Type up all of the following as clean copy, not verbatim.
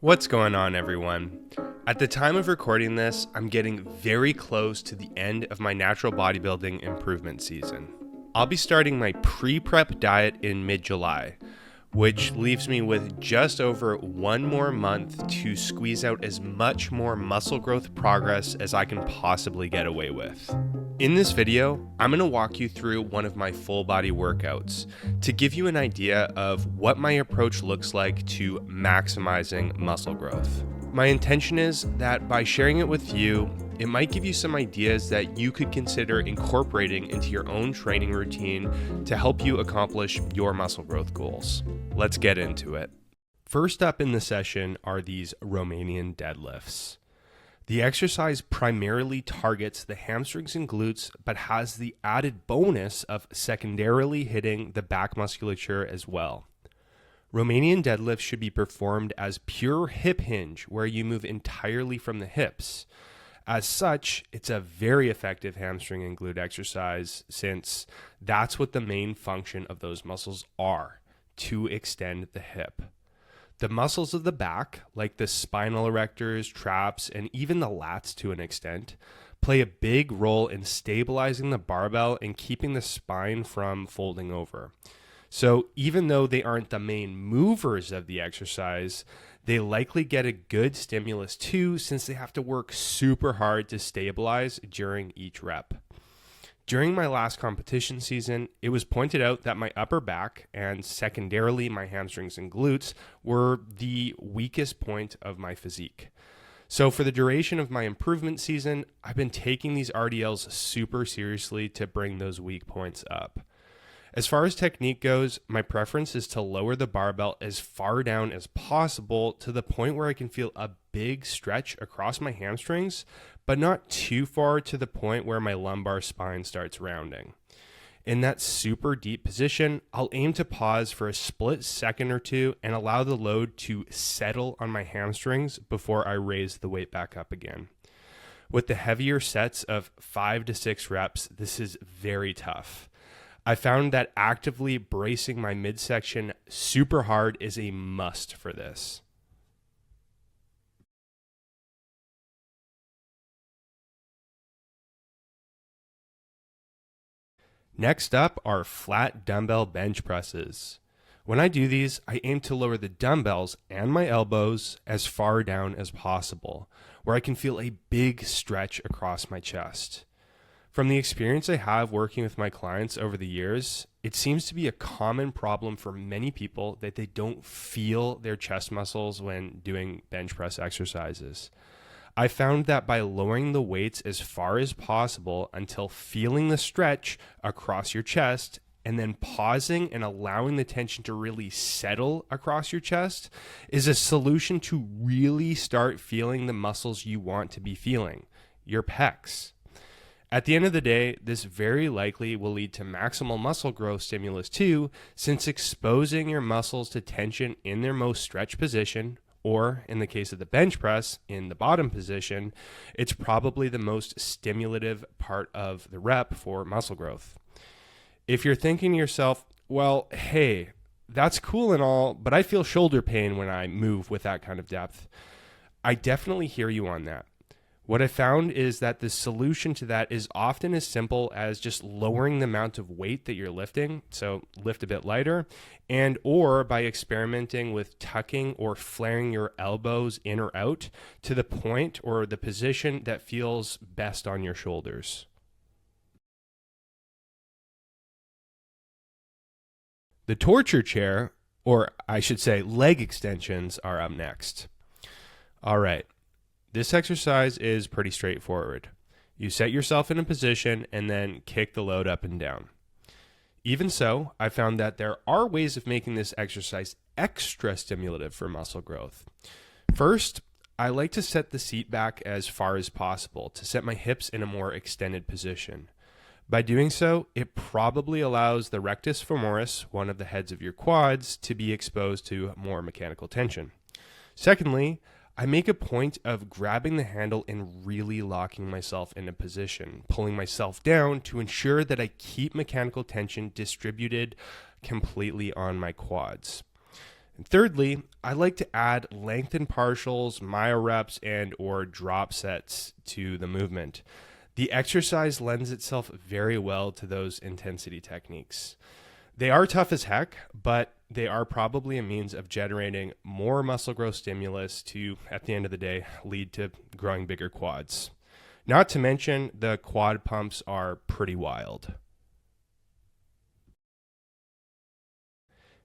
What's going on, everyone? At the time of recording this, I'm getting very close to the end of my natural bodybuilding improvement season. I'll be starting my pre-prep diet in mid-July, which leaves me with just over one more month to squeeze out as much more muscle growth progress as I can possibly get away with. In this video, I'm going to walk you through one of my full body workouts to give you an idea of what my approach looks like to maximizing muscle growth. My intention is that by sharing it with you, it might give you some ideas that you could consider incorporating into your own training routine to help you accomplish your muscle growth goals. Let's get into it. First up in the session are these Romanian deadlifts. The exercise primarily targets the hamstrings and glutes, but has the added bonus of secondarily hitting the back musculature as well. Romanian deadlifts should be performed as pure hip hinge, where you move entirely from the hips. As such, it's a very effective hamstring and glute exercise since that's what the main function of those muscles are, to extend the hip. The muscles of the back, like the spinal erectors, traps, and even the lats to an extent, play a big role in stabilizing the barbell and keeping the spine from folding over. So even though they aren't the main movers of the exercise, they likely get a good stimulus too, since they have to work super hard to stabilize during each rep. During my last competition season, it was pointed out that my upper back and secondarily my hamstrings and glutes were the weakest point of my physique. So for the duration of my improvement season, I've been taking these RDLs super seriously to bring those weak points up. As far as technique goes, my preference is to lower the barbell as far down as possible to the point where I can feel a big stretch across my hamstrings, but not too far to the point where my lumbar spine starts rounding. In that super deep position, I'll aim to pause for a split second or two and allow the load to settle on my hamstrings before I raise the weight back up again. With the heavier sets of 5 to 6 reps, this is very tough. I found that actively bracing my midsection super hard is a must for this. Next up are flat dumbbell bench presses. When I do these, I aim to lower the dumbbells and my elbows as far down as possible, where I can feel a big stretch across my chest. From the experience I have working with my clients over the years, it seems to be a common problem for many people that they don't feel their chest muscles when doing bench press exercises. I found that by lowering the weights as far as possible until feeling the stretch across your chest and then pausing and allowing the tension to really settle across your chest is a solution to really start feeling the muscles you want to be feeling, your pecs. At the end of the day, this very likely will lead to maximal muscle growth stimulus too, since exposing your muscles to tension in their most stretched position, or in the case of the bench press, in the bottom position, it's probably the most stimulative part of the rep for muscle growth. If you're thinking to yourself, well, hey, that's cool and all, but I feel shoulder pain when I move with that kind of depth, I definitely hear you on that. What I found is that the solution to that is often as simple as just lowering the amount of weight that you're lifting, so lift a bit lighter, and or by experimenting with tucking or flaring your elbows in or out to the point or the position that feels best on your shoulders. The torture chair, or I should say leg extensions, are up next. All right. This exercise is pretty straightforward. You set yourself in a position and then kick the load up and down. Even so, I found that there are ways of making this exercise extra stimulative for muscle growth. First, I like to set the seat back as far as possible to set my hips in a more extended position. By doing so, it probably allows the rectus femoris, one of the heads of your quads, to be exposed to more mechanical tension. Secondly, I make a point of grabbing the handle and really locking myself in a position, pulling myself down to ensure that I keep mechanical tension distributed completely on my quads. And thirdly, I like to add lengthened partials, myo reps, and or drop sets to the movement. The exercise lends itself very well to those intensity techniques. They are tough as heck, but they are probably a means of generating more muscle growth stimulus to, at the end of the day, lead to growing bigger quads. Not to mention, the quad pumps are pretty wild.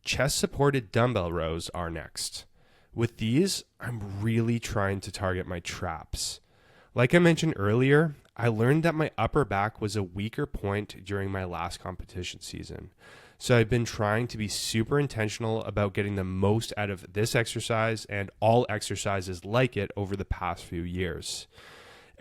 Chest-supported dumbbell rows are next. With these, I'm really trying to target my traps. Like I mentioned earlier, I learned that my upper back was a weaker point during my last competition season. So I've been trying to be super intentional about getting the most out of this exercise and all exercises like it over the past few years.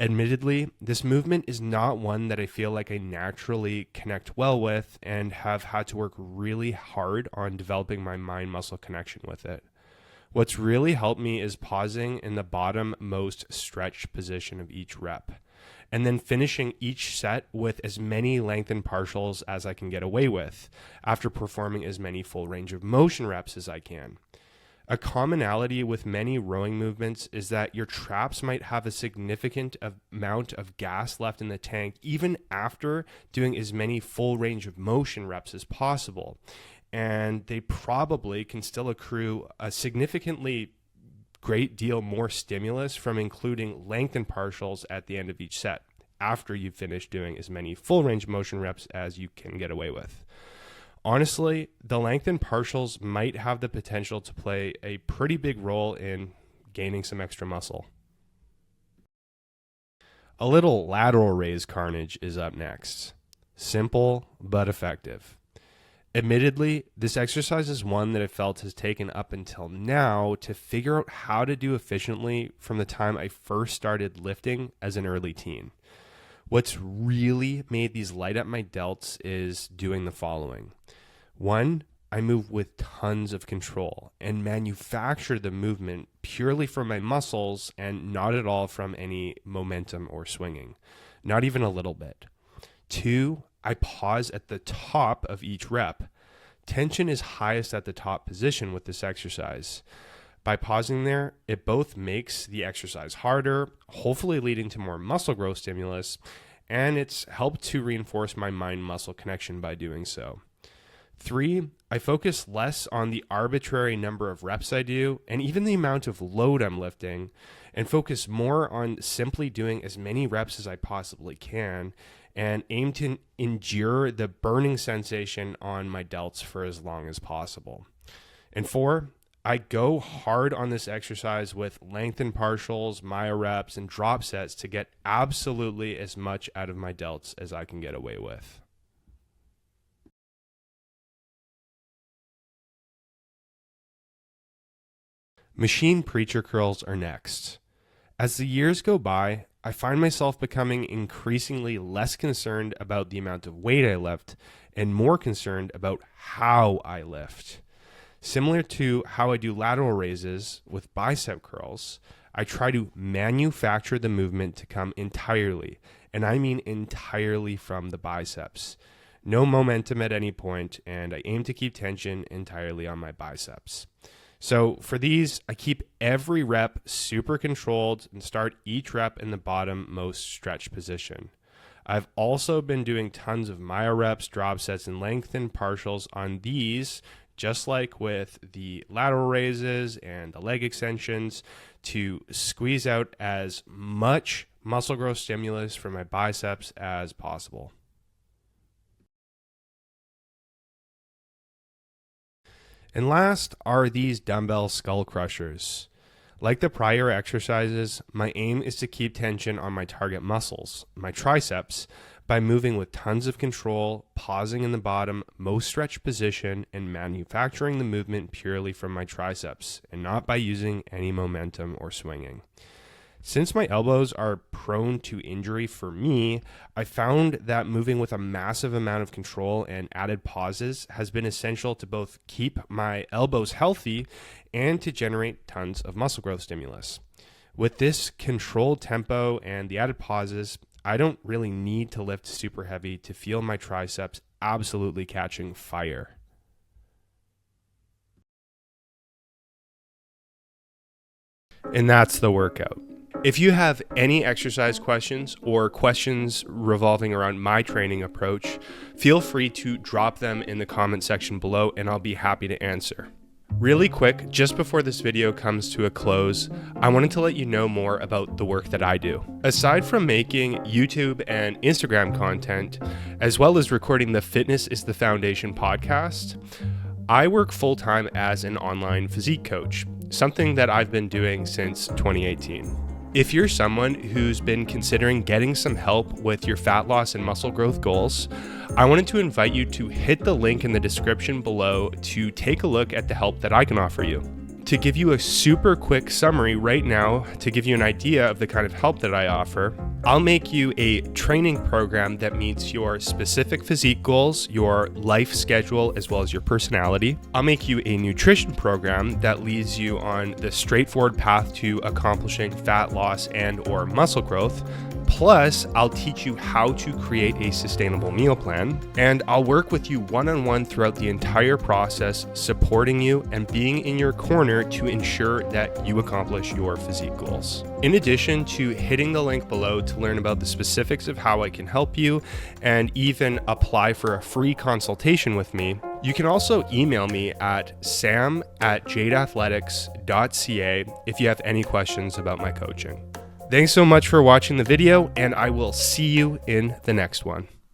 Admittedly, this movement is not one that I feel like I naturally connect well with and have had to work really hard on developing my mind-muscle connection with it. What's really helped me is pausing in the bottom most stretched position of each rep, and then finishing each set with as many lengthened partials as I can get away with, after performing as many full range of motion reps as I can. A commonality with many rowing movements is that your traps might have a significant amount of gas left in the tank even after doing as many full range of motion reps as possible. And they probably can still accrue a significantly great deal more stimulus from including lengthened partials at the end of each set after you've finished doing as many full range motion reps as you can get away with. Honestly, the lengthened partials might have the potential to play a pretty big role in gaining some extra muscle. A little lateral raise carnage is up next. Simple but effective. Admittedly, this exercise is one that I felt has taken up until now to figure out how to do efficiently from the time I first started lifting as an early teen. What's really made these light up my delts is doing the following. 1, I move with tons of control and manufacture the movement purely from my muscles and not at all from any momentum or swinging, not even a little bit. 2, I pause at the top of each rep. Tension is highest at the top position with this exercise. By pausing there, it both makes the exercise harder, hopefully leading to more muscle growth stimulus, and it's helped to reinforce my mind-muscle connection by doing so. 3, I focus less on the arbitrary number of reps I do and even the amount of load I'm lifting, and focus more on simply doing as many reps as I possibly can and aim to endure the burning sensation on my delts for as long as possible. And 4, I go hard on this exercise with lengthened partials, myo reps, and drop sets to get absolutely as much out of my delts as I can get away with. Machine preacher curls are next. As the years go by, I find myself becoming increasingly less concerned about the amount of weight I lift and more concerned about how I lift. Similar to how I do lateral raises with bicep curls, I try to manufacture the movement to come entirely, and I mean entirely from the biceps. No momentum at any point, and I aim to keep tension entirely on my biceps. So for these, I keep every rep super controlled and start each rep in the bottom most stretched position. I've also been doing tons of myo reps, drop sets, and lengthened partials on these, just like with the lateral raises and the leg extensions, to squeeze out as much muscle growth stimulus from my biceps as possible. And last are these dumbbell skull crushers. Like the prior exercises, my aim is to keep tension on my target muscles, my triceps, by moving with tons of control, pausing in the bottom, most stretched position, and manufacturing the movement purely from my triceps, and not by using any momentum or swinging. Since my elbows are prone to injury for me, I found that moving with a massive amount of control and added pauses has been essential to both keep my elbows healthy and to generate tons of muscle growth stimulus. With this controlled tempo and the added pauses, I don't really need to lift super heavy to feel my triceps absolutely catching fire. and that's the workout. If you have any exercise questions or questions revolving around my training approach, feel free to drop them in the comment section below and I'll be happy to answer. Really quick, just before this video comes to a close, I wanted to let you know more about the work that I do. Aside from making YouTube and Instagram content, as well as recording the Fitness is the Foundation podcast, I work full-time as an online physique coach, something that I've been doing since 2018. If you're someone who's been considering getting some help with your fat loss and muscle growth goals, I wanted to invite you to hit the link in the description below to take a look at the help that I can offer you. To give you a super quick summary right now, to give you an idea of the kind of help that I offer, I'll make you a training program that meets your specific physique goals, your life schedule, as well as your personality. I'll make you a nutrition program that leads you on the straightforward path to accomplishing fat loss and/or muscle growth. Plus, I'll teach you how to create a sustainable meal plan, and I'll work with you one-on-one throughout the entire process, supporting you and being in your corner to ensure that you accomplish your physique goals. In addition to hitting the link below to learn about the specifics of how I can help you and even apply for a free consultation with me, you can also email me at sam@jadeathletics.ca if you have any questions about my coaching. Thanks so much for watching the video, and I will see you in the next one.